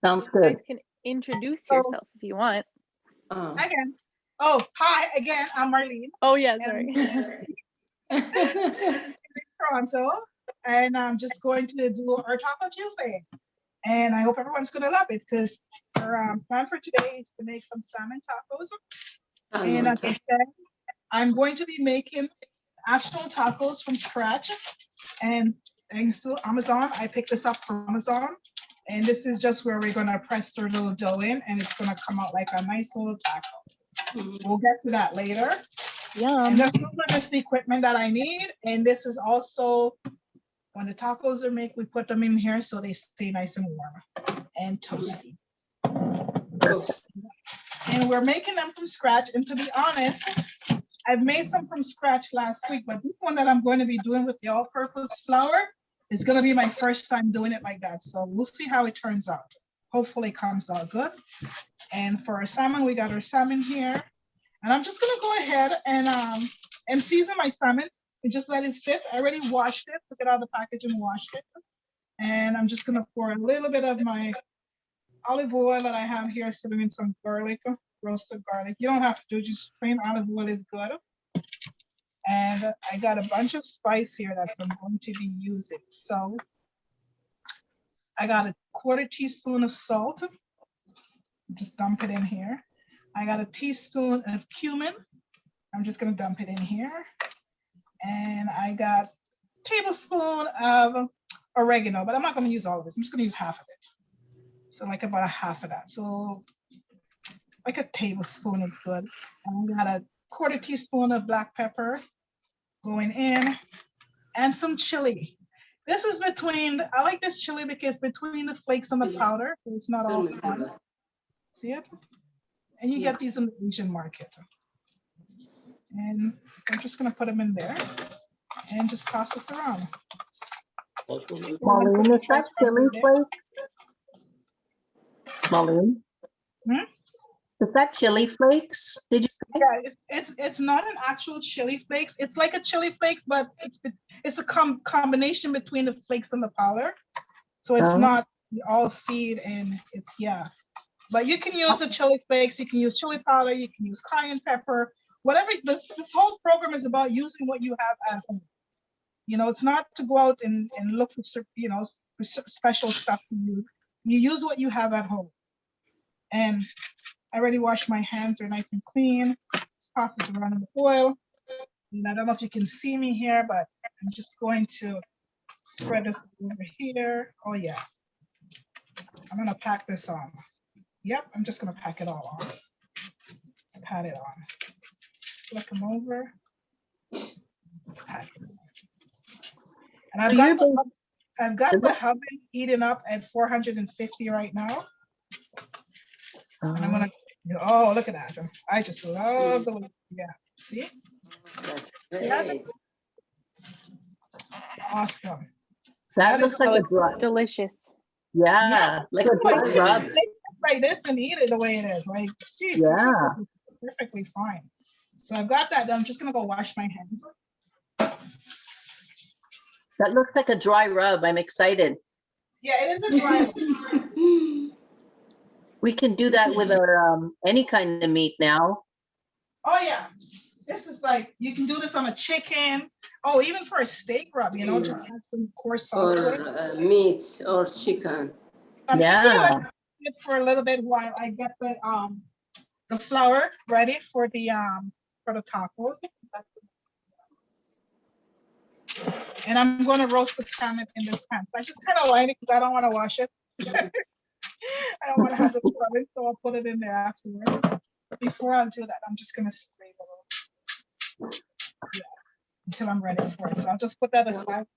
Sounds You guys good. can introduce So yourself if you want. again, oh hi again. I'm Marlene, Oh yeah, and sorry. I'm in Toronto, and I'm just going to do our Taco Tuesday, and I hope everyone's gonna love it because our plan for today is to make some salmon tacos, and as I said, I'm going to be making actual tacos from scratch, and thanks to Amazon, I picked this up from Amazon. And this is just where we're gonna press our little dough in and it's gonna come out like a nice little taco. We'll get to that later. And Yum. this is the equipment that I need. And this is also, when the tacos are made, we put them in here so they stay nice and warm and toasty. And we're making them from scratch. And to be honest, I've made some from scratch last week, but this one that I'm going to be doing with the all-purpose flour is going to be my first time doing it like that. So we'll see how it turns out. Hopefully it comes out good. And for our salmon, we got our salmon here. And I'm just going to go ahead and season my salmon and just let it sit. I already washed it, took it out of the package and washed it. And I'm just going to pour a little bit of my olive oil that I have here, sitting in some garlic, roasted garlic. You don't have to do, just plain olive oil is good. And I got a bunch of spice here that I'm going to be using. So I got a 1/4 teaspoon of salt. Just dump it in here. I got a teaspoon of cumin. I'm just gonna dump it in here. And I got a tablespoon of oregano, but I'm not gonna use all of this. I'm just gonna use half of it. So like about a half of that. So like a tablespoon is good. And I got a 1/4 teaspoon of black pepper going in, and some chili. This is between, I like this chili because between the flakes and the powder, so it's not all fun. See it? And you get these in the Asian market. And I'm just gonna put them in there and just toss this around. Mauline, is that chili flakes? Mauline? Is that chili flakes? Did you say? Yeah, it's not an actual chili flakes. It's like a chili flakes, but it's a combination between the flakes and the powder. So it's not all seed and it's, yeah. But you can use the chili flakes, you can use chili powder, you can use cayenne pepper, whatever. This whole program is about using what you have at home. You know, it's not to go out and look for, you know, for special stuff to use. You use what you have at home. And I already washed my hands, they're nice and clean. Just toss this around in the oil. And I don't know if you can see me here, but I'm just going to spread this over here. Oh yeah. I'm gonna pack this on. Yep, I'm just gonna pack it all on. Let's pat it on. Flip them over. Pat it on. And I've got the oven heating up at 450 right now. And I'm gonna, oh, look at that. I just love the way, yeah, see? That's great. Awesome. That looks like a dry. Delicious. Yeah, like a dry rub. Like this and eat it the way it is. Like, geez, Yeah. this is perfectly fine. So I've got that. I'm just gonna go wash my hands. That looks like a dry rub. I'm excited. Yeah, it is a dry. We can do that with our any kind of meat now. Oh yeah, this is like, you can do this on a chicken. Oh, even for a steak rub, you know, just add some coarse salt. Or meat or chicken. I'm just gonna Yeah. let it for a little bit while I get the flour ready for the tacos. And I'm going to roast the salmon in this pan. So I just kind of line it because I don't want to wash it. I don't want to have to scrub it, so I'll put it in there afterwards. But before I do that, I'm just going to scrape a little, yeah, until I'm ready for it. So I'll just put that aside.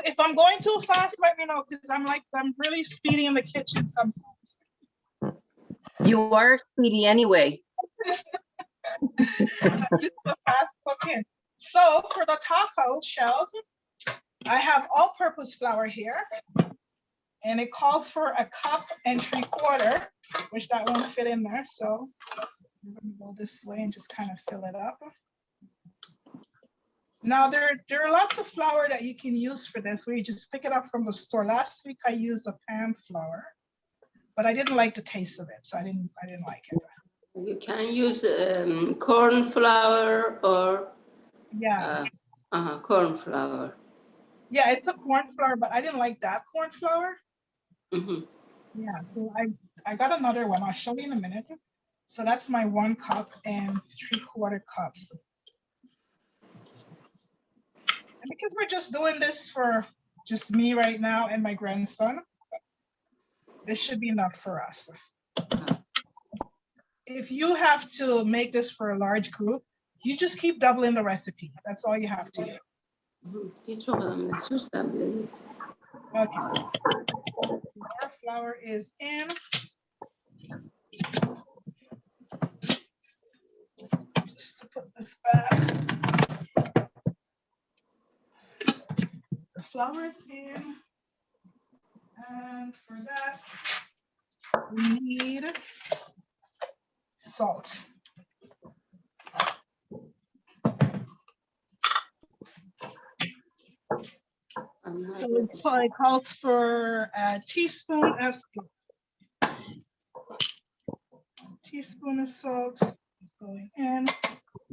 If I'm going too fast, let me know, because I'm really speedy in the kitchen sometimes. You are speedy anyway. Fast cooking. So for the taco shells, I have all-purpose flour here, and it calls for 1 1/4 cups, which that won't fit in there. So I'm going to go this way and just kind of fill it up. Now there are lots of flour that you can use for this, where you just pick it up from the store. Last week I used a pan flour, but I didn't like the taste of it, so I didn't like it. You can use corn flour or Yeah, corn flour. yeah, it's a corn flour, but I didn't like that corn flour. Mm-hmm. Yeah, so I got another one. I'll show you in a minute. So that's my 1 cup and 3/4 cups. And because we're just doing this for just me right now and my grandson, this should be enough for us. If you have to make this for a large group, you just keep doubling the recipe. That's all you have to do. Okay. So our flour is in. Just to put this back. The flour is in. And for that, we need salt. So it calls for a teaspoon of salt. Teaspoon of salt is going in.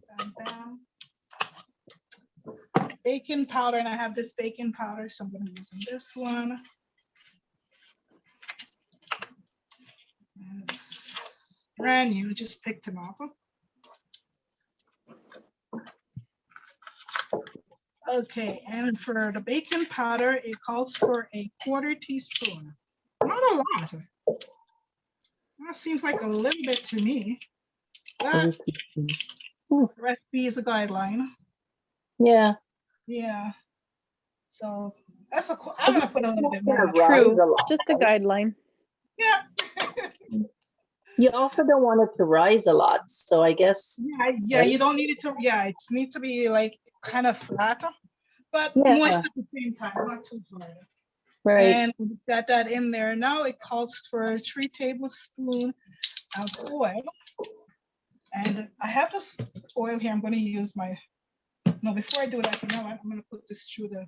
Bam, bam. Baking powder, and I have this baking powder, so I'm going to be using this one. And it's brand new, just picked them up. Okay, and for the baking powder, it calls for a 1/4 teaspoon. Not a lot. That seems like a little bit to me. But the recipe is a guideline. Yeah. Yeah. So that's I'm gonna put a little bit more. True, just a guideline. Yeah. You also don't want it to rise a lot, so I guess. Yeah, you don't need it to. Yeah, it needs to be like kind of flat, but Yeah. moist at the same time, not too hard. Right. And we got that in there. Now it calls for 3 tablespoons of oil. And I have this oil here. I'm going to use my. No, before I do that, you know what? I'm going to put this through the.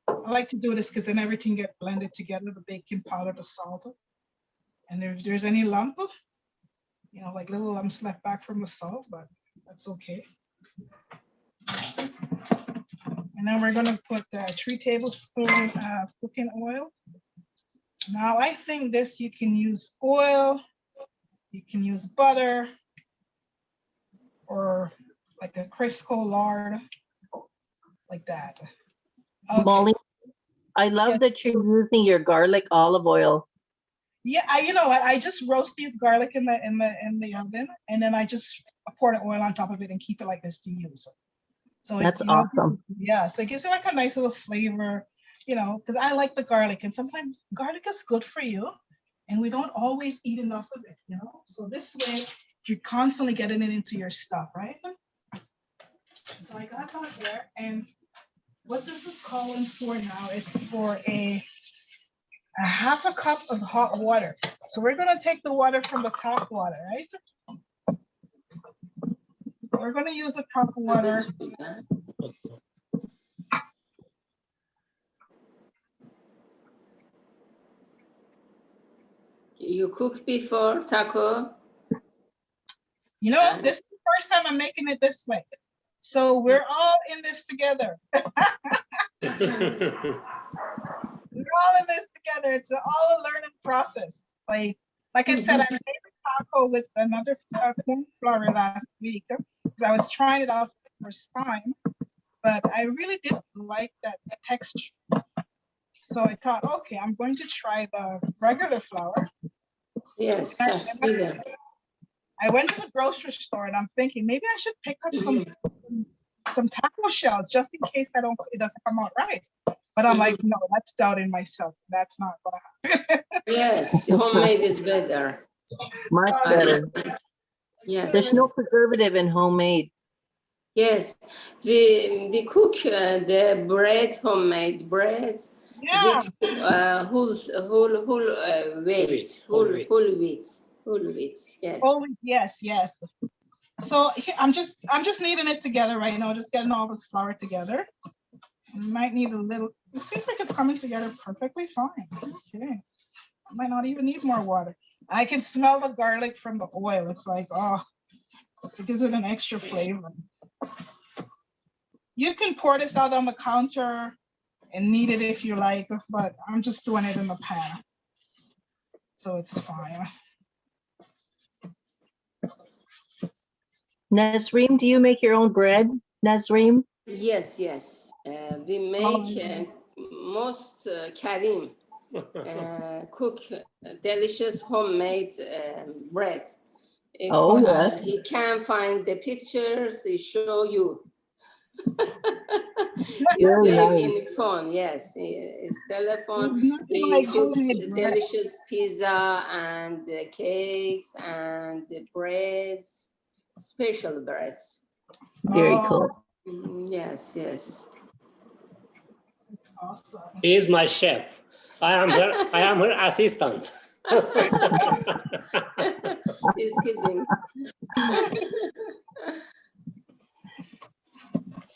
I like to do this because then everything gets blended together, the baking powder, the salt. And if there's any lump, you know, like little lumps left back from the salt, but that's okay. And then we're gonna put 3 tablespoons of cooking oil. Now I think this, you can use oil, you can use butter, or like a Crisco lard, like that. Okay. Molly, I love Yes. that you're using your garlic olive oil. Yeah, you know what? I just roast these garlic in the oven, and then I just pour the oil on top of it and keep it like this to use. So That's you know, awesome. yeah, so it gives you like a nice little flavor, you know, because I like the garlic, and sometimes garlic is good for you, and we don't always eat enough of it, you know. So this way, you're constantly getting it into your stuff, right? So I got that there, and what this is calling for now, it's for a 1/2 cup of hot water. So we're gonna take the water from the tap water, right? We're gonna use the tap water. You cook before taco? You know, this is the first time I'm making it this way. So we're all in this together. We're all in this together. It's all a learning process. Like I said, I made a taco with another corn flour last week because I was trying it out for the first time, but I really didn't like that texture. So I thought, okay, I'm going to try the regular flour. Yes, that's bigger. I went to the grocery store and I'm thinking maybe I should pick up some taco shells just in case it doesn't come out right. But I'm like, no, that's doubting myself. That's not gonna happen. Yes, homemade is better. Much better. Yes. There's no preservative in homemade. Yes, we cook the bread, homemade bread, Yeah. with whole wheat, yes. Oh, yes, yes. So I'm just kneading it together right now, just getting all this flour together. You might need a little, it seems like it's coming together perfectly fine. Okay. I might not even need more water. I can smell the garlic from the oil. It's like, oh, it gives it an extra flavor. You can pour this out on the counter and knead it if you like, but I'm just doing it in the pan. So it's fine. Nazreem, do you make your own bread, Nazreem? Yes, yes. We make most Karim cook delicious homemade bread. If Oh, yeah. he can find the pictures, he show you. He Very save nice. in phone, yes, his telephone. There's nothing He like cooks homemade bread. delicious pizza and cakes and breads, special breads. Very Oh, cool. Yes, yes. it's awesome. He is my chef. I am her assistant. He's kidding.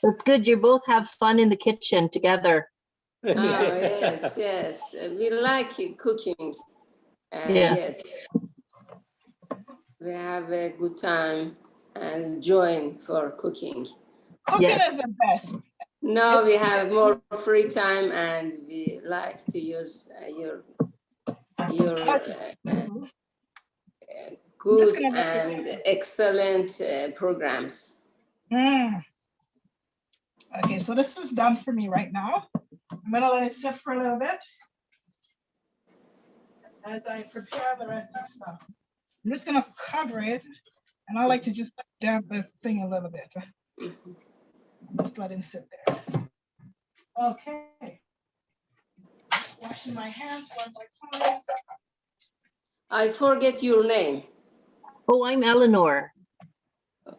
It's good. You both have fun in the kitchen together. Oh, yes, yes. We like cooking. Yeah. Yes. We have a good time and joy for cooking. Cooking Yes. is the best. Now we have more free time and we like to use your good gonna mess it and excellent programs. Mm. Okay, so this is done for me right now. I'm gonna let it sit for a little bit as I prepare the rest of the stuff. I'm just gonna cover it, and I like to just damp the thing a little bit. Just let him sit there. Okay. Washing my hands one more time. I forget your name. Oh, I'm Eleanor.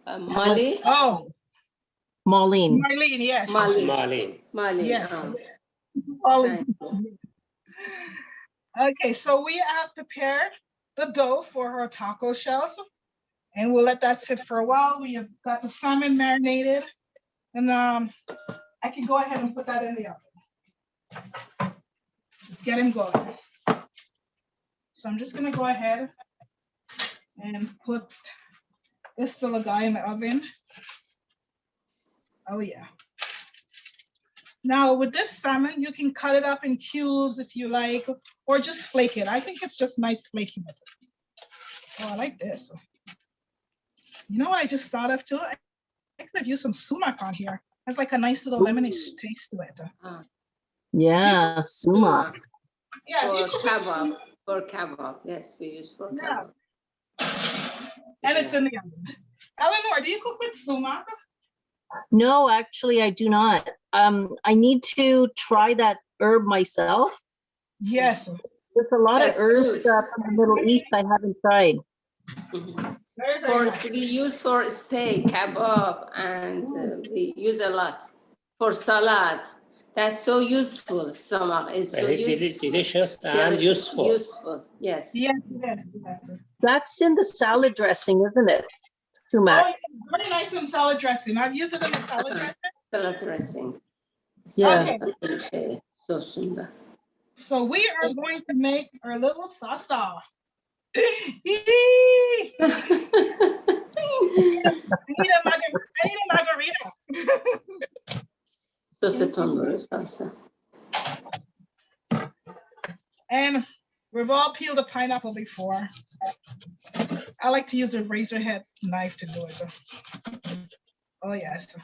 Mali? Oh, Mauline. Marlene, yes. Mali. Marlene. Mali. Yes. oh. Marlene. Okay, so we have prepared the dough for our taco shells, and we'll let that sit for a while. We have got the salmon marinated, and I can go ahead and put that in the oven. Just get him going. So I'm just gonna go ahead and put this little guy in the oven. Oh yeah. Now with this salmon, you can cut it up in cubes if you like, or just flake it. I think it's just nice flaking it. Oh, I like this. You know what I just thought of too? I could have used some sumac on here. Has like a nice little lemony taste to it. Yeah, sumac. Yeah, For you could- kebab. For kebab. Yes, we use for Yeah. kebab. and it's in the oven. Eleanor, do you cook with sumac? No, actually, I do not. I need to try that herb myself. Yes. There's a lot That's of herbs good. from the Middle East I haven't tried. Mhm. Very, very For nice. we use for steak, kebab, and we use a lot for salad. That's so useful. Sumac is so Very useful. delicious and Delicious, useful. Useful, yes. Yes, yes, yes. That's in the salad dressing, isn't it? Oh, Sumac. yeah, very nice in salad dressing. I've used it in the salad dressing. Salad dressing. Yeah. Okay. Sosunda. So we are going to make our little salsa. I need a margarita. Soseton böyle salsa. And we've all peeled a pineapple before. I like to use a razor head knife to do it. Oh, yes.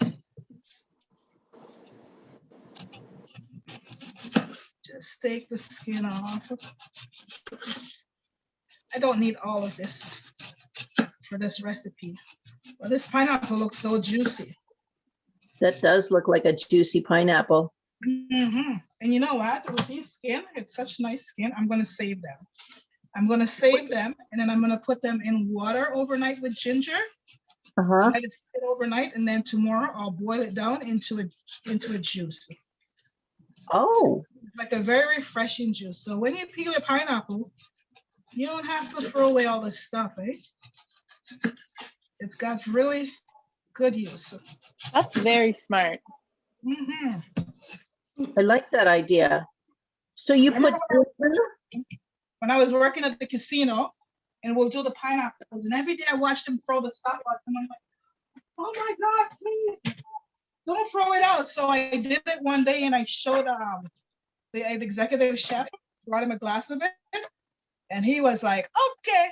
Just take the skin off. I don't need all of this for this recipe. But this pineapple looks so juicy. That does look like a juicy pineapple. Mhm. And you know what? With these skin, it's such nice skin. I'm going to save them. I'm going to save them, and then I'm going to put them in water overnight with ginger. Uh-huh. Let it sit overnight, and then tomorrow I'll boil it down into a juice. Oh, Like a very refreshing juice. So when you peel a pineapple, you don't have to throw away all this stuff, eh? It's got really good use. That's very smart. Mhm. I like that idea. So you I put, remember when I was working at the casino, and we'll do the pineapples, and every day I watched him throw the stopwatch, and I'm like, oh my God, please don't throw it out. So I did it one day, and I showed the executive chef, brought him a glass of it, and he was like, okay,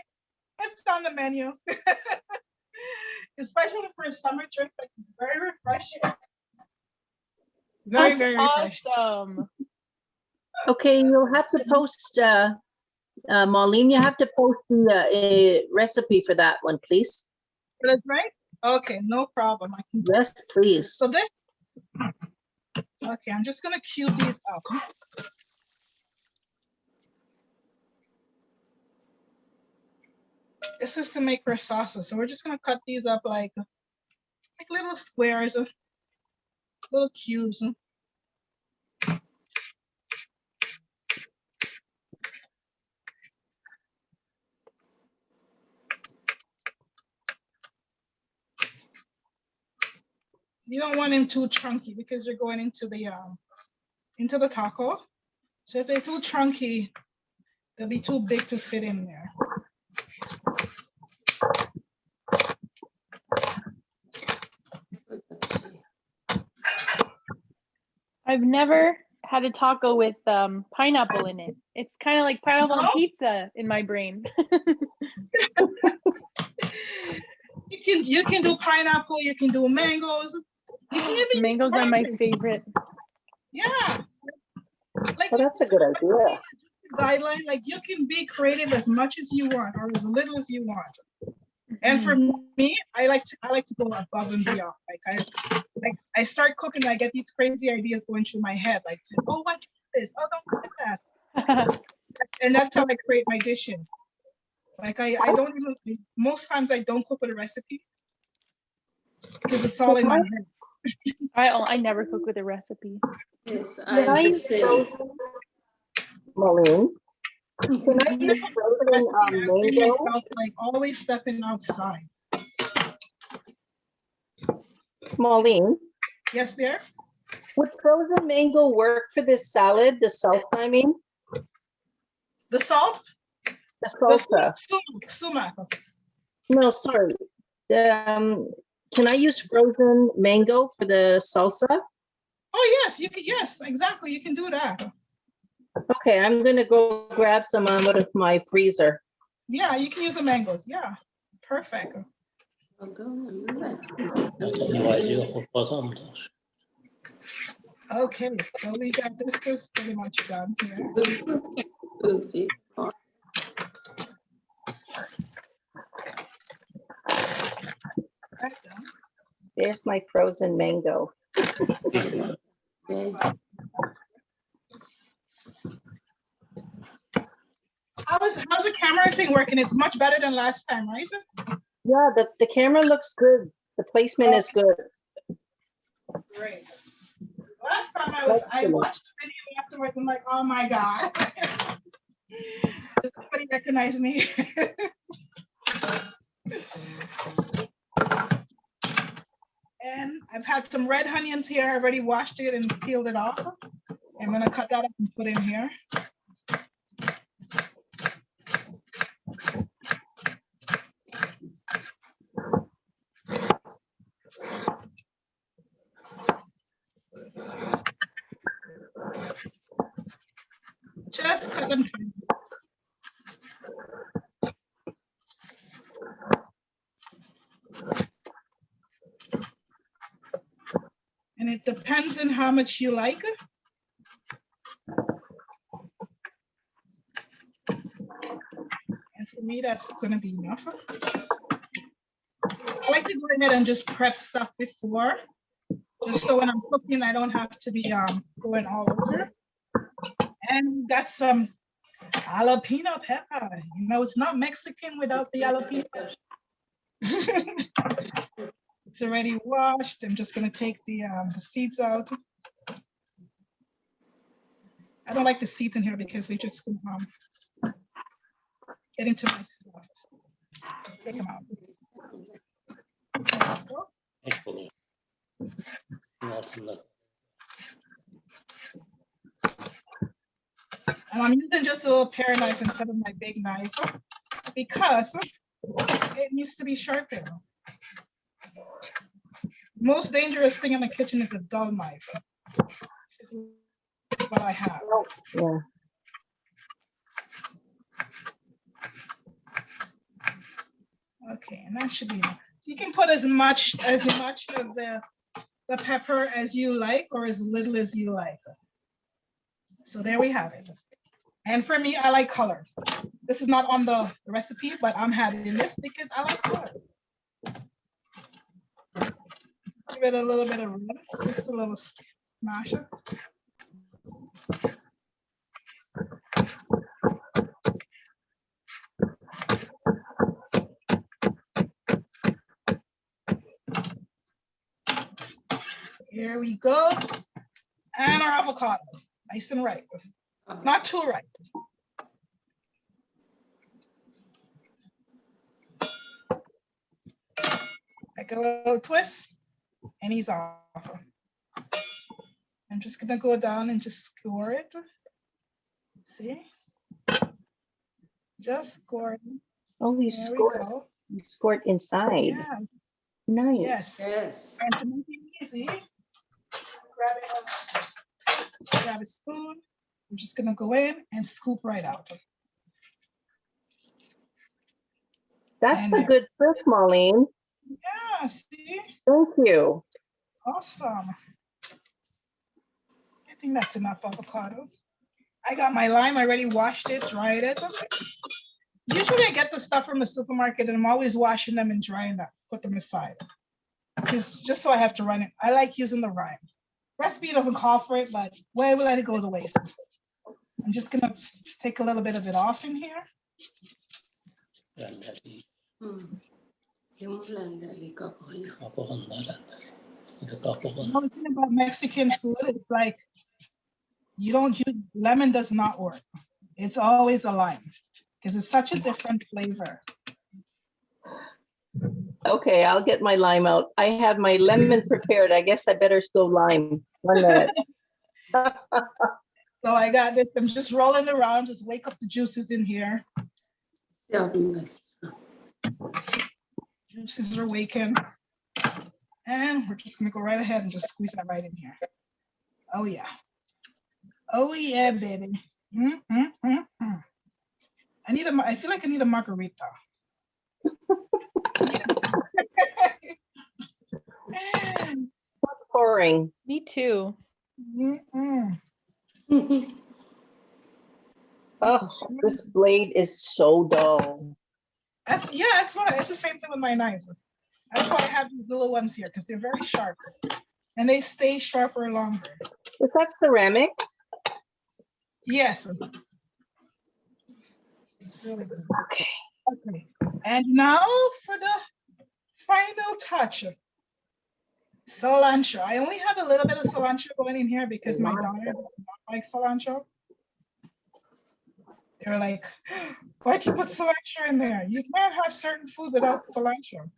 it's on the menu. Especially for a summer trip, like very refreshing. Very, That's very refreshing. awesome. okay, you'll have to post, Mauline, you have to post the a recipe for that one, please. That's right. Okay, no problem. I can. Yes, please. So this. Okay, I'm just gonna cue these up. This is to make our salsa. So we're just gonna cut these up like little squares, little cubes. You don't want them too chunky because you're going into the taco. So if they're too chunky, they'll be too big to fit in there. I've never had a taco with pineapple in it. It's kind of like pineapple on pizza in my brain. You can do pineapple, you can do mangoes. You can even Mangoes are my favorite. Yeah. Like Well, that's a good idea. guideline, like you can be creative as much as you want or as little as you want. And for me, I like to go above and beyond. I start cooking, I get these crazy ideas going through my head, like, oh, what is this? Oh, don't put that. And that's how I create my dishes. Like I don't even, most times I don't cook with a recipe because it's all in my head. I never cook with a recipe. Yes, Can I I'm the use same. frozen, Mauline? Can I use frozen mango? Like always stepping outside. Mauline, Yes, there. would frozen mango work for this salad, the salsa, I mean? The salt. The salsa. Sumac. No, sorry. Can I use frozen mango for the salsa? Oh yes, you can. Yes, exactly. You can do that. Okay, I'm gonna go grab some out of my freezer. Yeah, you can use the mangoes. Yeah, perfect. Okay, so we got this is pretty much done here. Right done. There's my frozen mango. How's the camera thing working? It's much better than last time, right? Yeah, the camera looks good. The placement is good. Great. Last time I watched the video afterwards. I'm like, oh my God. Does somebody recognize me? And I've had some red onions here. I already washed it and peeled it off. I'm gonna cut that up and put in here. Just cut them. And it depends on how much you like it. And for me, that's gonna be enough. I like to go ahead and just prep stuff before, just so when I'm cooking, I don't have to be going all over. And got some jalapeno pepper. You know, it's not Mexican without the jalapeno. It's already washed. I'm just gonna take the seeds out. I don't like the seeds in here because they just get into my stuff. Take them out. Hiç buluyor. Altında. And I'm using just a little pear knife instead of my big knife because it needs to be sharpened. Most dangerous thing in the kitchen is a dull knife. What I have. Yeah. Okay, and that should be enough. So you can put as much of the pepper as you like or as little as you like. So there we have it. And for me, I like color. This is not on the recipe, but I'm having this because I like color. Give it a little bit of red, just a little smash. Here we go. And our avocado, nice and ripe. Not too ripe. Like a little twist, and he's off. I'm just gonna go down and just score it. See? Just score it. Oh, you There we scored. go. You scored inside. Yeah, Nice. yes. Yes. And to make it easy, grab a spoon. I'm just gonna go in and scoop right out. That's And a there. good trick, Mauline. Yeah, see? Thank you. Awesome. I think that's enough avocado. I got my lime, I already washed it, dried it. Usually I get the stuff from the supermarket and I'm always washing them and drying them, put them aside. Just so I have to run it. I like using the lime. Recipe doesn't call for it, but why will let it go to waste? I'm just gonna take a little bit of it off in here. Rendeli. Yung rendeli kapoy. Kapuğun da rendeli. Bir de kapuğun. One thing about Mexican food, it's like you don't use lemon does not work. It's always a lime because it's such a different flavor. Okay, I'll get my lime out. I have my lemon prepared. I guess I better go lime. 1 minute. So I got this. I'm just rolling around, just wake up the juices in here. Juices are waking. And we're just gonna go right ahead and just squeeze that right in here. Oh yeah. Oh yeah, baby. I feel like I need a margarita. Pouring. Me too. Oh, this blade is so dull. That's why it's the same thing with my knives. That's why I have these little ones here because they're very sharp and they stay sharper longer. Is that ceramic? Yes. It's really good. Okay. Okay. And now for the final touch. Cilantro. I only have a little bit of cilantro going in here because my daughter does not like cilantro. They were like, why'd you put cilantro in there? You can't have certain food without cilantro.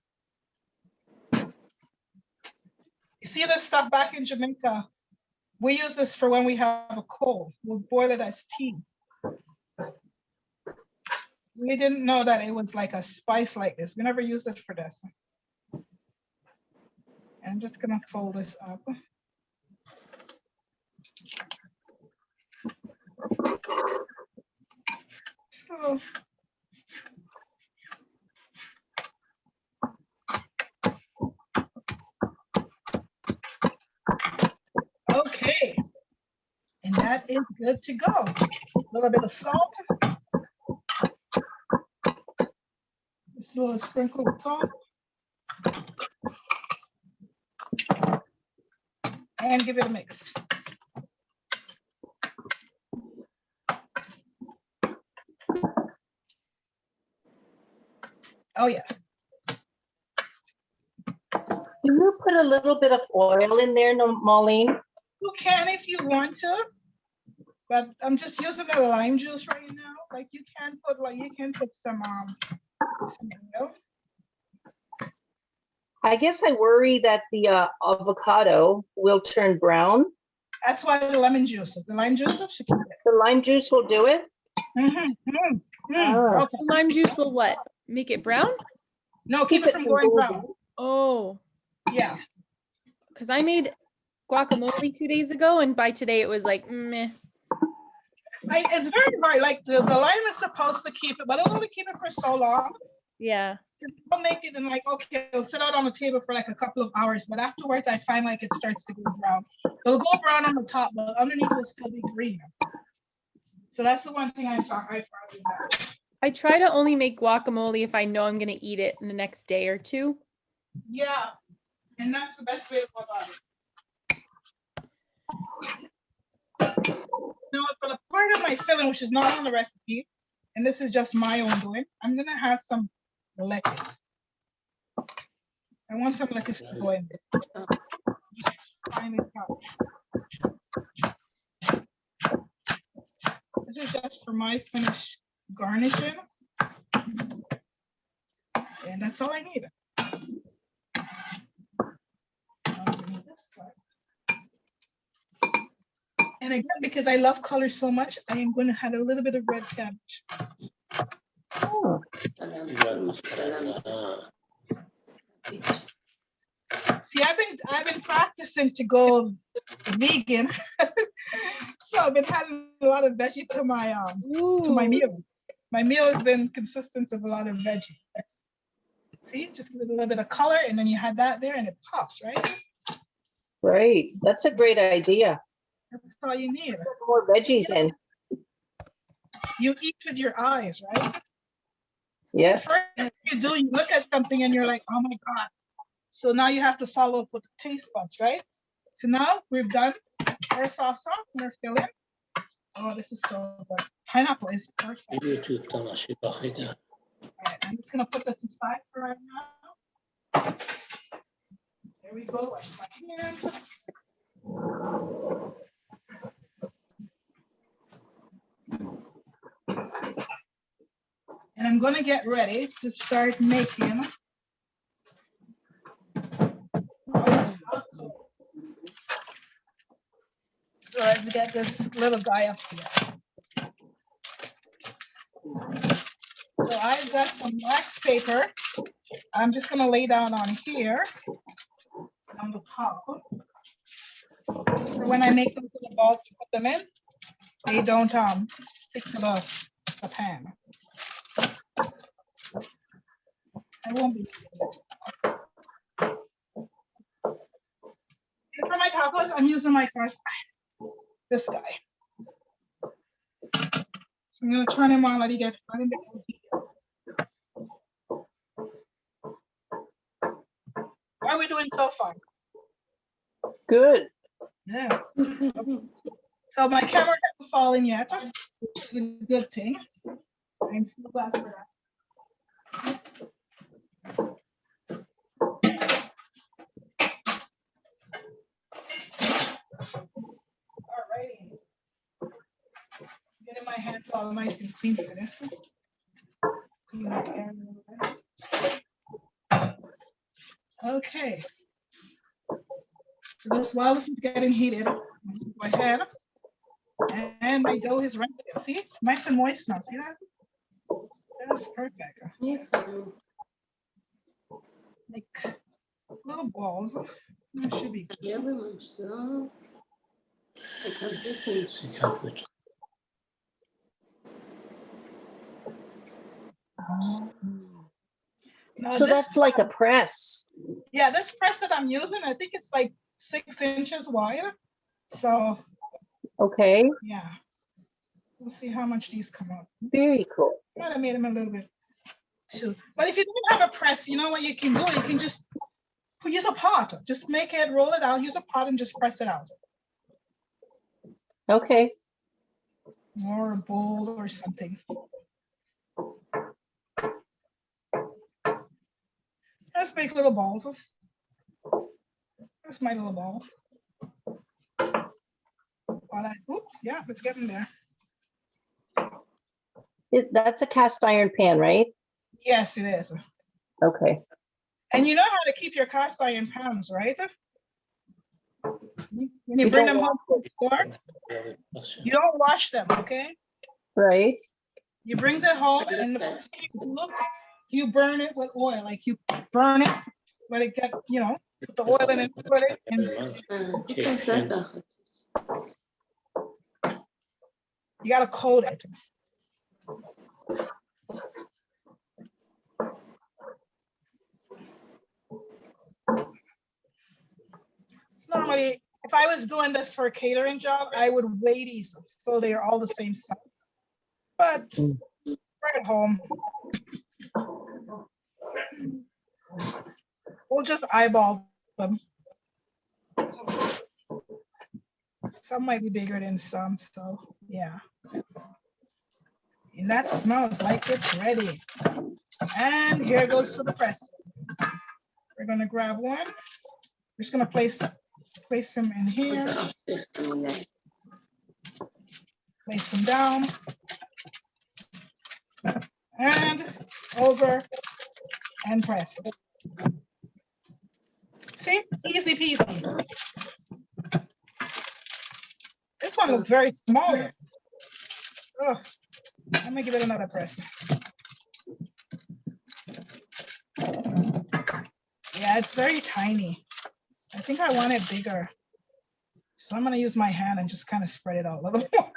You see this stuff back in Jamaica? We use this for when we have a cold. We'll boil it as tea. We didn't know that it was like a spice like this. We never used it for this. I'm just gonna fold this up. So, okay, and that is good to go. A little bit of salt. Just a little sprinkle of salt. And give it a mix. Oh yeah. Can you put a little bit of oil in there, Mauline? You can if you want to, but I'm just using the lime juice right now. Like you can put some oil. I guess I worry that the avocado will turn brown. That's why the lemon juice, the lime juice should keep it. The lime juice will do it. Ah. Okay. Lime juice will what? Make it brown? No, keep it from going brown. Oh, Yeah. because I made guacamole 2 days ago, and by today it was like meh. It's very hard. Like the lime is supposed to keep it, but it'll only keep it for so long. Yeah. I'll make it and like, okay, it'll sit out on the table for like a couple of hours, but afterwards I find like it starts to go brown. It'll go brown on the top, but underneath will still be green. So that's the one thing I found. I try to only make guacamole if I know I'm gonna eat it in the next day or two. Yeah, and that's the best way to go about it. Now, for the part of my filling, which is not on the recipe, and this is just my own doing, I'm gonna have some lettuce. I want some lettuce to go in there. Finely chopped. This is just for my finished garnishing. And that's all I need. And again, because I love color so much, I am going to add a little bit of red cabbage. Oh, See, I've been practicing to go vegan, so I've been having a lot of veggie to my meal. My meal has been consistent of a lot of veggie. See, just give it a little bit of color, and then you had that there, and it pops, right? great. That's a great idea. That's all you need. Put more veggies in. You eat with your eyes, right? Yeah. First thing you do, you look at something, and you're like, oh my God. So now you have to follow up with the taste buds, right? So now we've done our sauce, we're filling. Oh, this is so good. Pineapple is perfect. All right, I'm just gonna put this aside for right now. There we go. Wash my hands. And I'm gonna get ready to start making. So let's get this little guy up here. So I've got some wax paper. I'm just gonna lay down on here on the top. For when I make those little balls to put them in, they don't stick to the pan. I won't be. And for my tacos, I'm using my cast iron. This guy. So I'm gonna turn him on, let he get a little bit heat. How are we doing so far? Good. Yeah. So my camera hasn't fallen yet, which is a good thing. I'm so glad for that. Alrighty. Getting my hands all nice and clean for this. Okay. So this while this is getting heated, go ahead. And my dough is ready. See, it's nice and moist now. See that? That's perfect. Like little balls. That should be good. Now So this- that's like a press. yeah, this press that I'm using, I think it's like 6 inches wide. So Okay. yeah, we'll see how much these come out. Very cool. Might have made them a little bit too. But if you don't have a press, you know what you can do? You can just use a pot. Just make it, roll it out, use a pot and just press it out. Okay. Or a bowl or something. Just make little balls. That's my little ball. Yeah, it's getting there. That's a cast iron pan, right? Yes, it is. Okay. And you know how to keep your cast iron pans, right? When you bring them home from the store, you don't wash them, okay? Right. You brings it home and the first thing you do, you burn it with oil. Like you burn it, let it get, you know, put the oil in it, put it, and you gotta coat it. Normally, if I was doing this for a catering job, I would weigh these so they are all the same size. But right at home, we'll just eyeball them. Some might be bigger than some, so yeah. And that smells like it's ready. And here goes to the press. We're gonna grab one. We're just gonna place him in here. Place him down. And over and press. See, easy peasy. This one looks very small. Oh, let me give it another press. Yeah, it's very tiny. I think I want it bigger. So I'm gonna use my hand and just kind of spread it out a little more.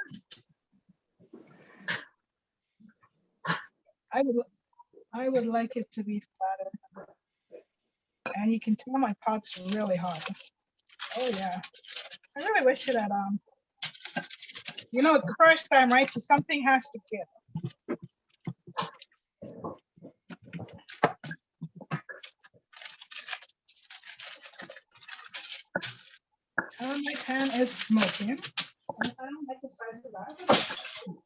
I would like it to be flatter. And you can tell my pot's really hot. Oh yeah. I really wish it had you know, it's the first time, right? So something has to give. My pan is smoking. I don't like the size of that.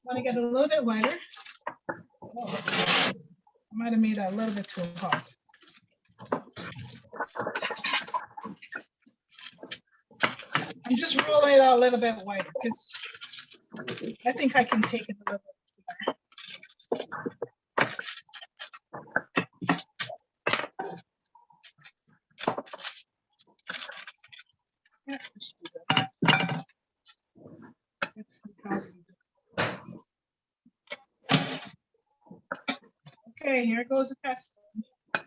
Want to get a little bit wider. Oh, I might have made that a little bit too hot. I'm just rolling it out a little bit wider because I think I can take it a little bit. Yeah, let's do that. Okay, here goes the test. I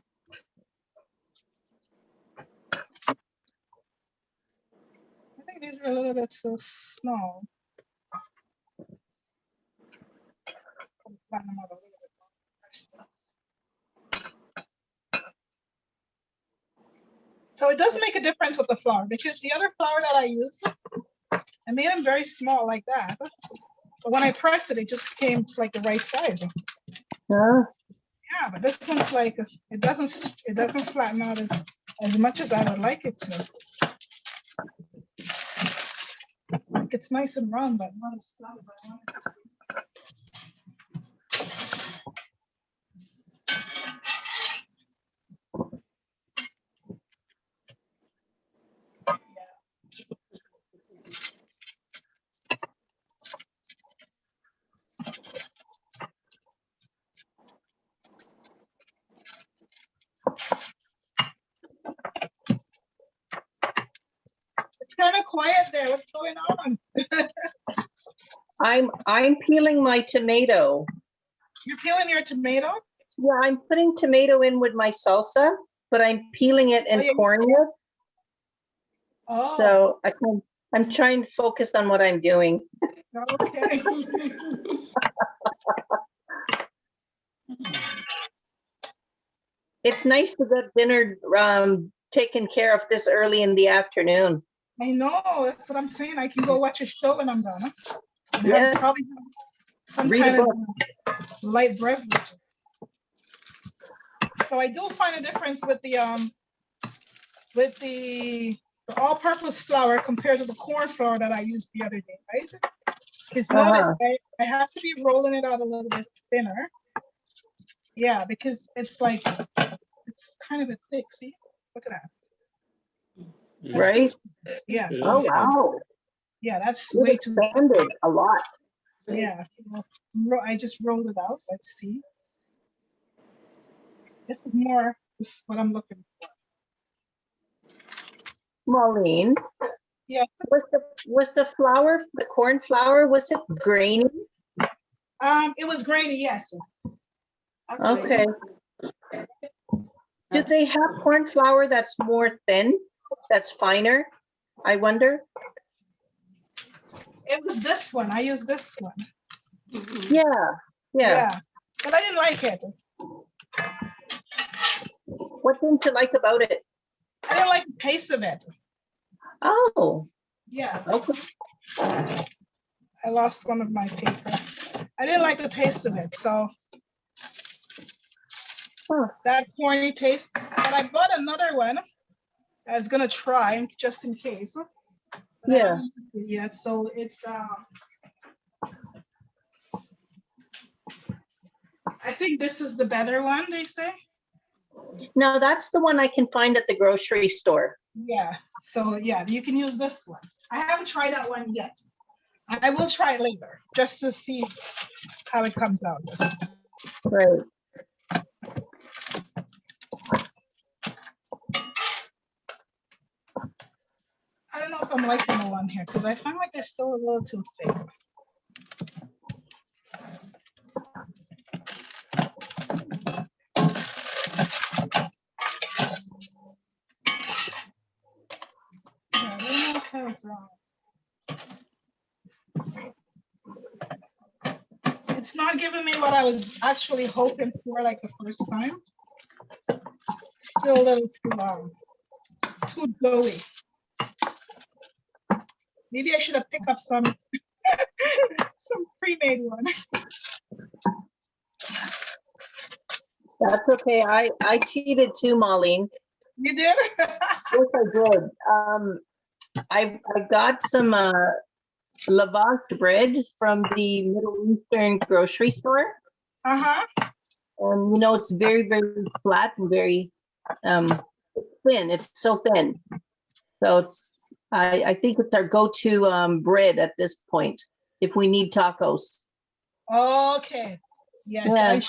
think these are a little bit too small. Flatten them out a little bit more. So it does make a difference with the flour because the other flour that I used, I made them very small like that. But when I pressed it, it just came to like the right size. Yeah, but this one's like it doesn't flatten out as much as I would like it to. Like it's nice and round, but not as flat as I want it to be. It's kind of quiet there. What's going on? I'm peeling my tomato. You're peeling your tomato? Yeah, I'm putting tomato in with my salsa, but I'm peeling it and pouring it. Oh. So I'm trying to focus on what I'm doing. Okay. It's nice to get dinner taken care of this early in the afternoon. I know, that's what I'm saying. I can go watch a show when I'm done. Huh? Yeah. Probably some Read kind a of book. light beverage. So I do find a difference with the all-purpose flour compared to the corn flour that I used the other day, right? Because notice I have to be rolling it out a little bit thinner. Yeah, because it's like it's kind of a thick. See, look at that. Right? Yeah. Oh wow. Yeah, that's You've way too expanded a lot. Yeah. I just rolled it out. Let's see. This is more what I'm looking for. Mauline. Yeah. Was the flour, the corn flour, was it grainy? It was grainy, yes. Okay. Do they have corn flour that's more thin, that's finer? I wonder. It was this one. I used this one. Yeah, yeah. Yeah. But I didn't like it. What didn't you like about it? I didn't like the taste of it. Oh, Yeah. okay. I lost one of my paper. I didn't like the taste of it. So Huh. that corny taste. But I bought another one. I was gonna try just in case. But I Yeah. haven't used it yet. So it's I think this is the better one, they say. No, that's the one I can find at the grocery store. Yeah. So yeah, you can use this one. I haven't tried that one yet. I will try it later just to see how it comes out. Right. I don't know if I'm liking the one here because I find like they're still a little too thick. Yeah, I don't know if I was wrong. It's not giving me what I was actually hoping for like the first time. Still a little too doughy. Maybe I should have picked up some some pre-made one. That's okay. I cheated too, Mauline. You did? Yes, I did. I got some lavash bread from the Middle Eastern grocery store. Uh-huh. And you know, it's very, very flat and very thin. It's so thin. So I think it's our go-to bread at this point if we need tacos. Okay. Yes, Yeah.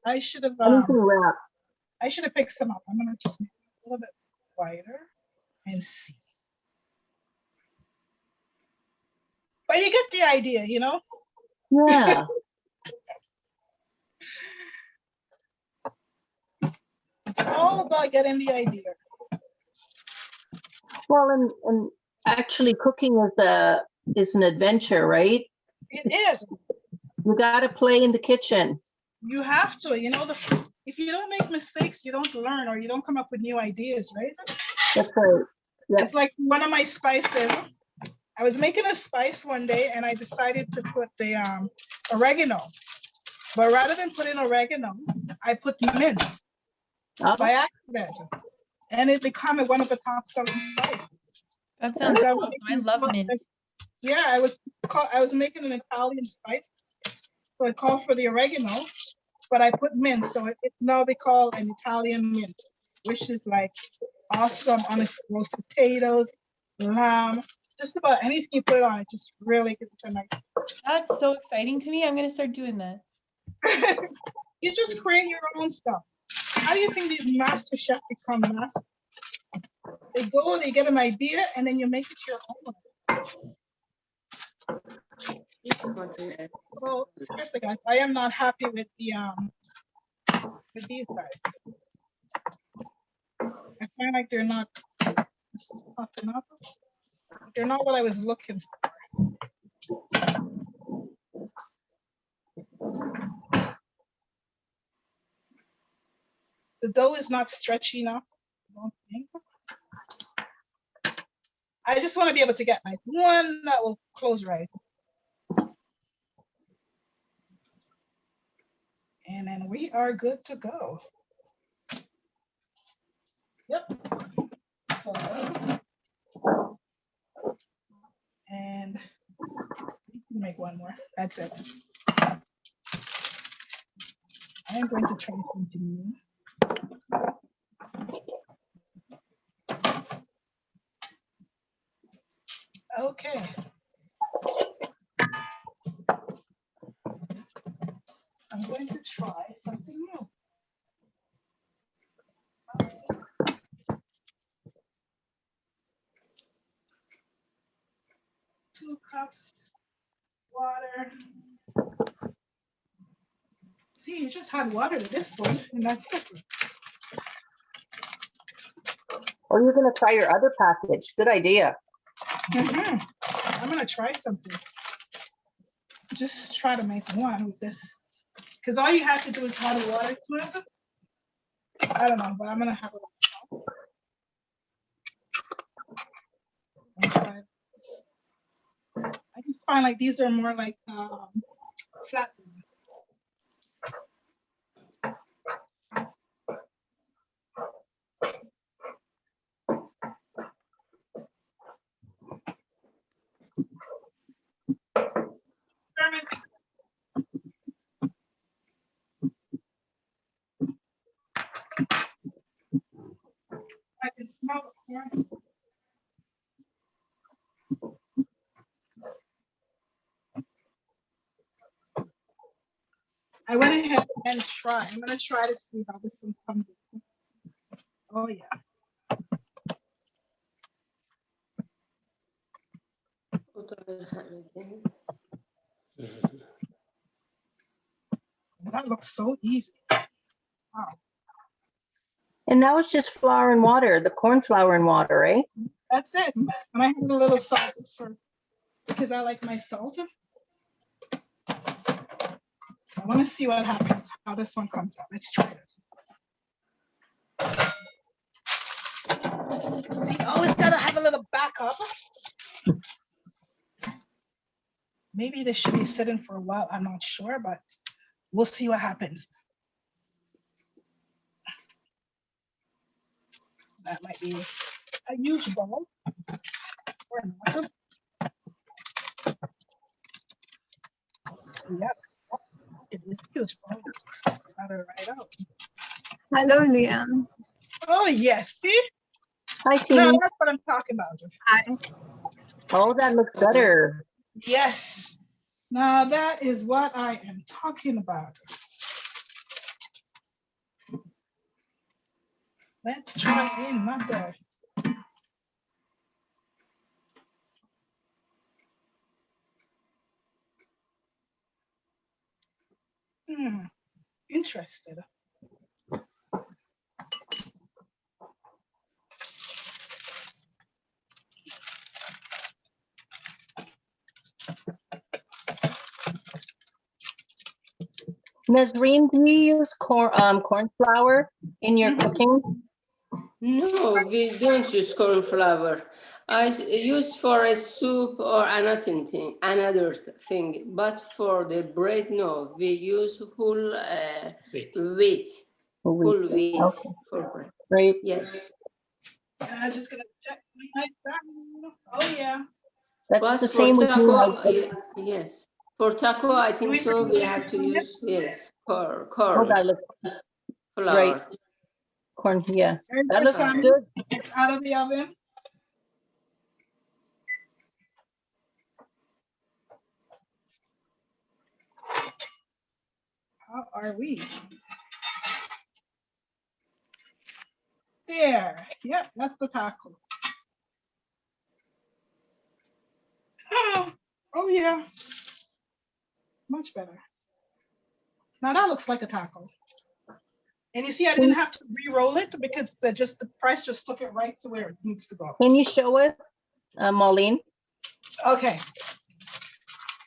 I should have Anything wrapped. I should have picked some up. I'm gonna just make this a little bit wider and see. But you get the idea, you know? Yeah. It's all about getting the idea. Well, and actually cooking is an adventure, right? It is. You got to play in the kitchen. You have to, you know, if you don't make mistakes, you don't learn or you don't come up with new ideas, right? That's right. Yeah. It's like one of my spices. I was making a spice one day and I decided to put the oregano. But rather than putting oregano, I put mint Oh, by accident. And it became one of the top selling spices. That sounds Because awesome. I love mint. Yeah, I was making an Italian spice. So I called for the oregano, but I put mint. So it's now they call an Italian mint, which is like awesome on roast potatoes, lamb, just about anything you put it on. It just really gives it a nice. That's so exciting to me. I'm gonna start doing that. You just create your own stuff. How do you think these master chefs become master? They go, they get an idea, and then you make it your own. Well, seriously, guys, I am not happy with the with these guys. I find like they're not. This is puffing up. They're not what I was looking for. The dough is not stretchy enough. I don't think. I just want to be able to get like one that will close right. And then we are good to go. Yep. So, and we can make one more. That's it. I'm going to try something new. Okay. I'm going to try something new. cups, water. See, you just had water to this one, and that's it. Or you're gonna try your other package. Good idea. Mhm. I'm gonna try something. Just try to make one with this. Because all you have to do is add water to it. I don't know, but I'm gonna have it. I just find like these are more like flat. I can smell the corn. I went ahead and try. I'm gonna try to see how this one comes in. Oh yeah. That looks so easy. Wow. And now it's just flour and water, the corn flour and water, eh? That's it. And I have a little salt for because I like my salt. So I want to see what happens, how this one comes out. Let's try this. See, always gotta have a little backup. Maybe this should be sitting for a while. I'm not sure, but we'll see what happens. That might be a huge bowl. Or not. Yep. It is huge bowl. Got it right out. Hello, Liam. Oh yes, see? Hi, No, Timmy. that's what I'm talking about. Hi. Oh, that looks better. Yes. Now that is what I am talking about. Let's try another. Interested. Nazreen, do you use corn flour in your cooking? No, we don't use corn flour. Use for a soup or another thing. But for the bread, no, we use whole Wait. wheat. Whole wheat Okay. for bread. Great. Yes. I'm just gonna check my down. Oh yeah. That's But the for same with taco, me. yes. For taco, I think we so. put We the have to chicken in? use Oh, corn that looks flour. great. Corn, yeah. There's That the looks salmon. good. It's out of the oven. How are we? There. Yep, that's the taco. Oh yeah. Much better. Now that looks like a taco. And you see, I didn't have to re-roll it because the price just took it right to where it needs to go. Can you show it, Mauline? Okay.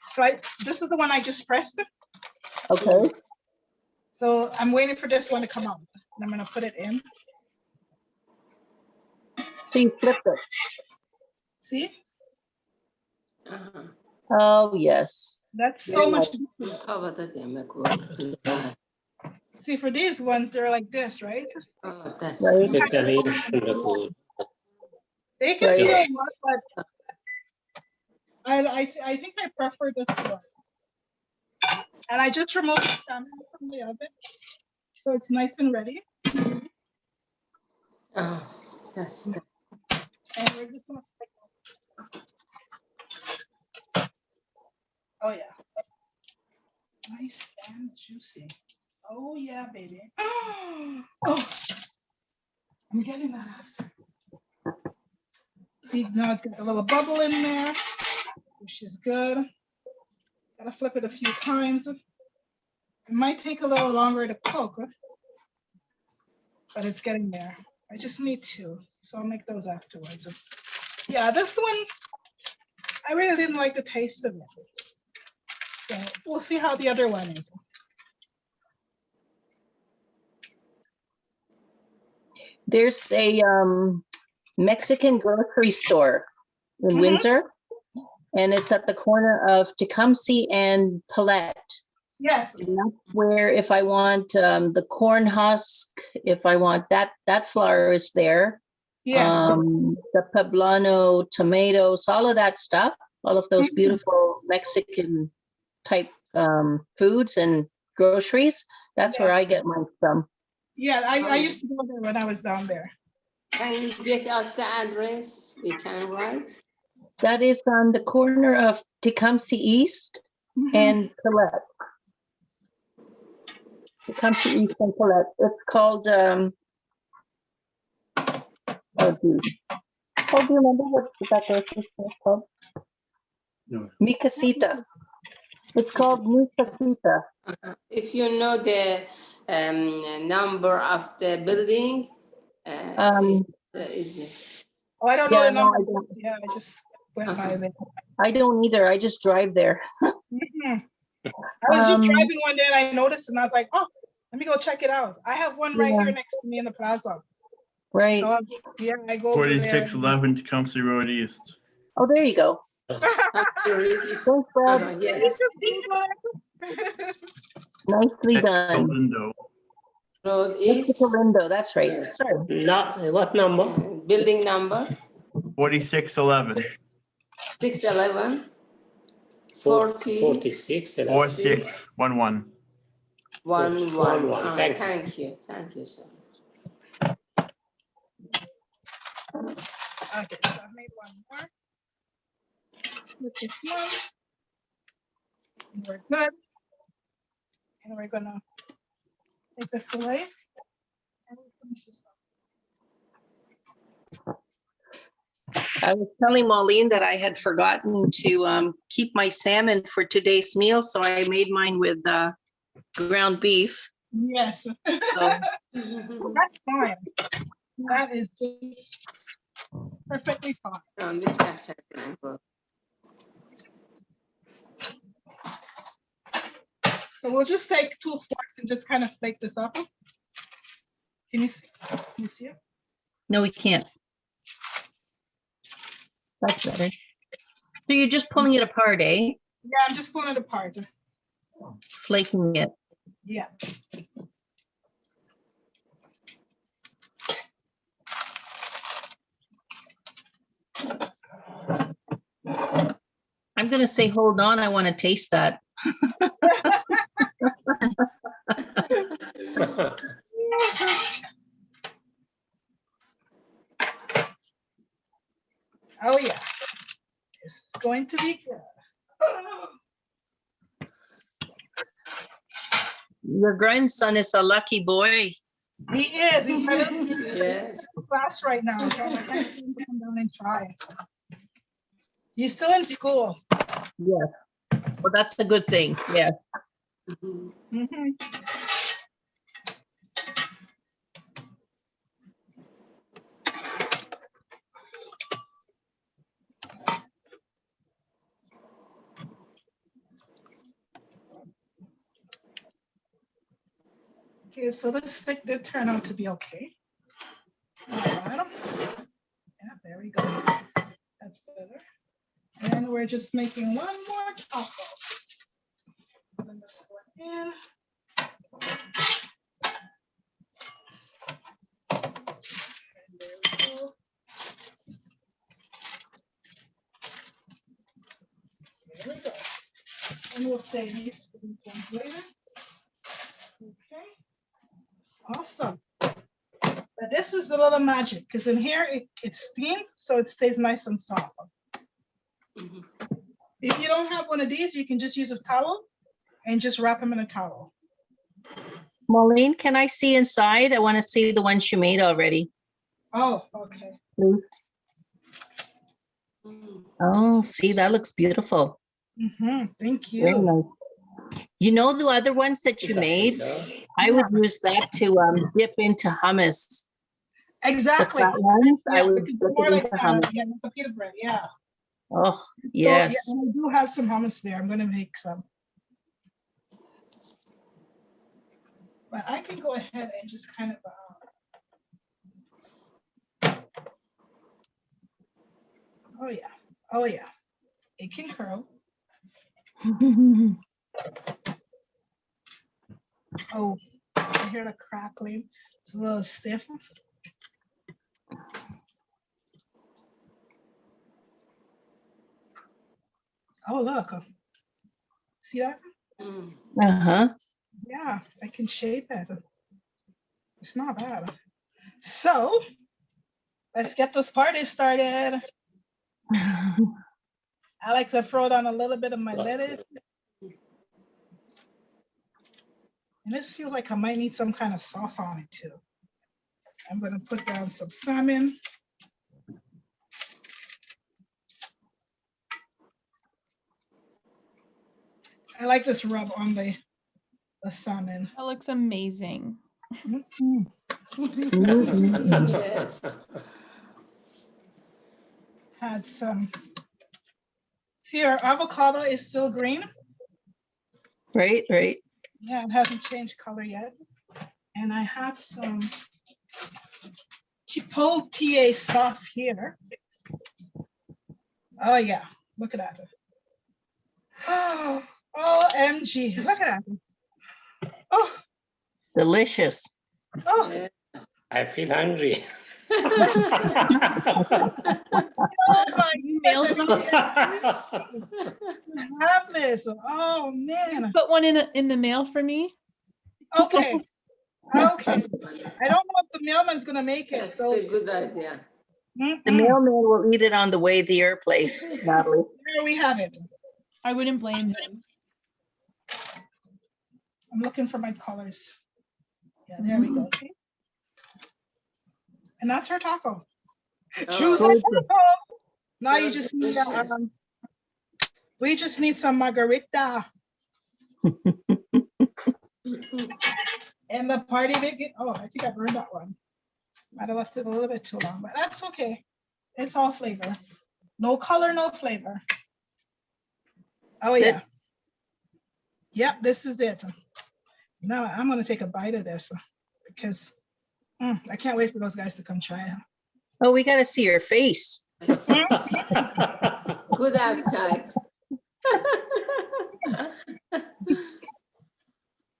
So this is the one I just pressed. Okay. So I'm waiting for this one to come out. And I'm gonna put it in. So you flip it. See? Uh-huh. Oh, yes. That's so much. See, for these ones, they're like this, right? Oh, that's Right. Wonderful. They can Right. still work, but I think I prefer this one. And I just removed the salmon from the oven, so it's nice and ready. Oh, that's And we're just gonna. Oh yeah. Nice and juicy. Oh yeah, baby. Oh, I'm getting that after. See, now it's got a little bubble in there. Push which is good. Gotta flip it a few times. It might take a little longer to cook, but it's getting there. I just need two, so I'll make those afterwards. Yeah, this one, I really didn't like the taste of it. So we'll see how the other one is. There's a Mexican grocery store in Mhm. Windsor, and it's at the corner of Tecumseh and Paulette. Yes, And that's where if I want the corn husk, if I want that flour is there. yes. The poblano tomatoes, all of that stuff, all of those Mhm. beautiful Mexican type foods and groceries. That's where Yes. I get mine from. Yeah, I used to go there when I was down there. Can you get us the address? We can write. That is on the corner of Tecumseh East Mhm. and Paulette. Tecumseh East and Paulette. It's called, oh, geez. Oh, do you remember what that grocery store is called? No. Mi Casita. It's called Mi Casita. If you know the number of the building, is it? Oh, I don't know Yeah, the no, number. I don't. Yeah, I just went by there. I don't either. I just drive there. Mhm. I was just Um, driving one day and I noticed and I was like, oh, let me go check it out. I have one right Yeah. here next to me in the plaza. Right. So yeah, I go over there. 4611 Tecumseh Road East. Oh, there you go. Yes. Thanks, Brad. Yes. Nicely done. Lindo. Road Mr. is Lindo, that's right. Yes. Sorry. What number? building number 4611. 611 40 46. 4611. 11. 11. Thank you. Thank you. Thank you so much. Okay, so I've made one more. With this one. And we're good. And we're gonna take this away. And we'll finish this up. I was telling Mauline that I had forgotten to keep my salmon for today's meal, so I made mine with ground beef. Yes, So, that's fine. That is just perfectly fine. So we'll just take 2 forks and just kind of flake this up. Can you see? Can you see it? no, we can't. That's better. So you're just pulling it apart, eh? Yeah, I'm just pulling it apart. Flaking it. Yeah. I'm gonna say, hold on, I want to taste that. Oh yeah. It's going to be good. Your grandson is a lucky boy. He is. He's in Yes. class right now. So I can't even come down and try. He's still in school. Yes. Well, that's a good thing. Yeah. Mhm. Okay, so this stick did turn out to be okay. Bottom. Yeah, there we go. That's better. And we're just making one more taco. Put this one in. And there we go. There we go. And we'll save these for these ones later. Okay. Awesome. But this is the little magic because in here it steams so it stays nice and soft. Mhm. If you don't have one of these, you can just use a towel and just wrap them in a towel. Mauline, can I see inside? I want to see the ones you made already, Oh, okay. please. Oh, see, that looks beautiful. Thank Very you. nice. You know the other ones that you made? I would use that to dip into hummus. The Exactly. flat ones, I Yeah, we would can dip do more it like into that. hummus. Yeah, with the pita bread. Yeah. Oh, So, yes. yeah, I do have some hummus there. I'm gonna make some. But I can go ahead and just kind of. Oh yeah. Oh yeah. It can curl. Oh, I hear the crackling. It's a little stiff. Oh look. See that? Uh-huh. Yeah, I can shape it. It's not bad. So let's get this party started. I like to throw down a little bit of my lettuce. And this feels like I might need some kind of sauce on it too. I'm gonna put down some salmon. I like this rub on the salmon. That looks amazing. Mhm. Yes. Had some. See, our avocado is still green. Right, right. Yeah, it hasn't changed color yet. And I have some chipotle sauce here. Oh yeah, look at that. Oh, OMG, look at that. Oh, Delicious. oh, Yes. I feel hungry. oh my You mailed goodness, them? have this. Oh man. Put one in the mail for me. Okay. Okay. I don't know if the mailman's gonna make it. That's So a good idea. The mailman will eat it on the way to your place, Natalie. there we have it. I wouldn't blame him. I'm looking for my colors. Yeah, there we go. Okay. And that's her taco. Choose a Oh, taco. Now you so just need delicious. we just need some margarita. And the party bacon. Oh, I think I burned that one. Might have left it a little bit too long, but that's okay. It's all flavor. No color, no flavor. Oh That's it. yeah. Yep, this is it. Now I'm gonna take a bite of this because I can't wait for those guys to come try it. Oh, we got to see your face. Good appetite.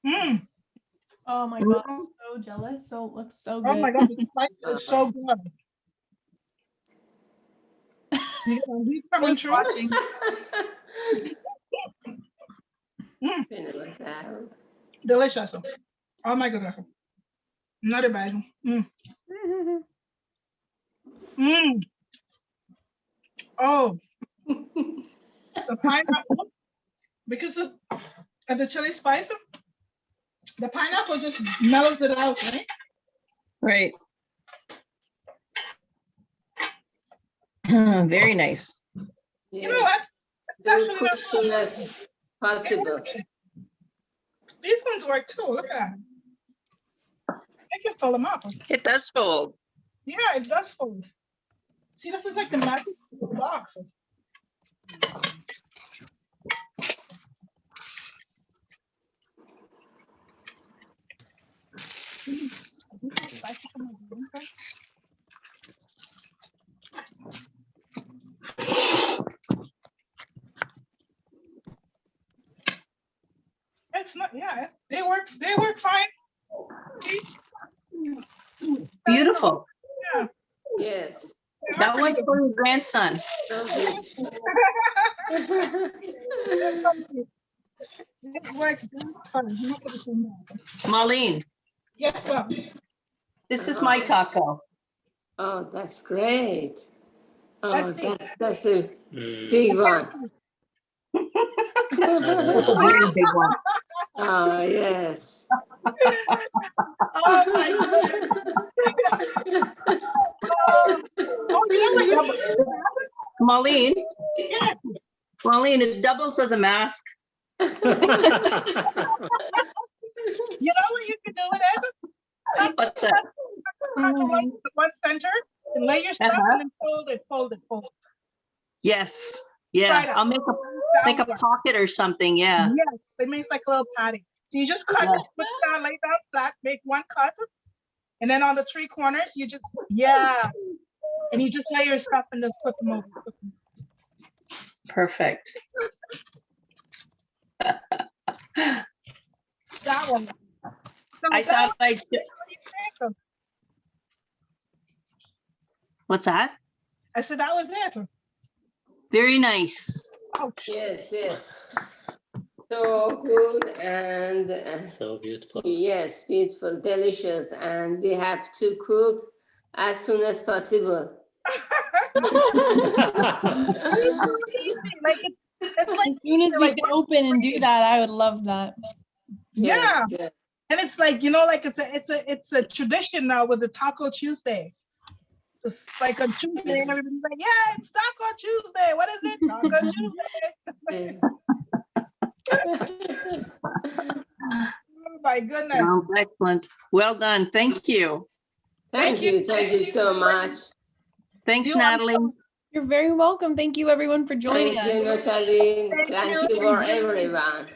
Mm. Oh my god, I'm so jealous. So it looks so Oh good. my God, the spice is so good. You know, these coming true. It was out. Delicious. Oh my goodness. Not a bad. Oh, the pineapple, because of the chili spice, the pineapple just mellows it out, right? Right. Very nice. You know what? Yes. It's They'll actually cook not soon as possible. These ones work too. Look at that. I can fill them up. It does fold. Yeah, it does fold. See, this is like the magic of this box. It's not, yeah, they work fine. Beautiful. Yeah. Yes. they are That pretty one's good. for your grandson. So good. It works fine. I'm not gonna turn that. Mauline, Yes, ma'am. this is my taco. Oh, that's great. Oh, That's that's a Mm. big one. Very big one. Oh, yes. Oh my goodness. Oh, you know what? Mauline, Yeah. Mauline, it doubles as a mask. You know what you can do with it? What's that? Cut along the one center and lay your stuff Uh-huh. and then fold it, fold it, fold it. Yes, Try yeah, that. I'll make a Downward. pocket or something, yeah. Yes, it makes like a little patty. So you just cut Yeah. it, put it down, lay down flat, make one cut. And then on the 3 corners, you just, yeah. And you just lay your stuff and just flip them over. Flip them. Perfect. That one. So I that thought one, I, what do you think? what's that? I said that was it. Very nice. Oh, Yes, yes. So good and So beautiful. yes, beautiful, delicious. And we have to cook as soon as possible. easy. Like it's like, As soon as we like can open and do that, I would love that. yeah. Yes, yes. And it's like, you know, like it's a tradition now with the Taco Tuesday. It's like on Tuesday and everybody's like, yeah, it's Taco Tuesday. What is it? Taco Tuesday. Oh my goodness. Well, excellent. Well done. Thank you. Thank you so much. Thanks, You are Natalie. You're very welcome. Thank you everyone for joining Thank us. you, Natalie. Thank Thank you. you for everyone.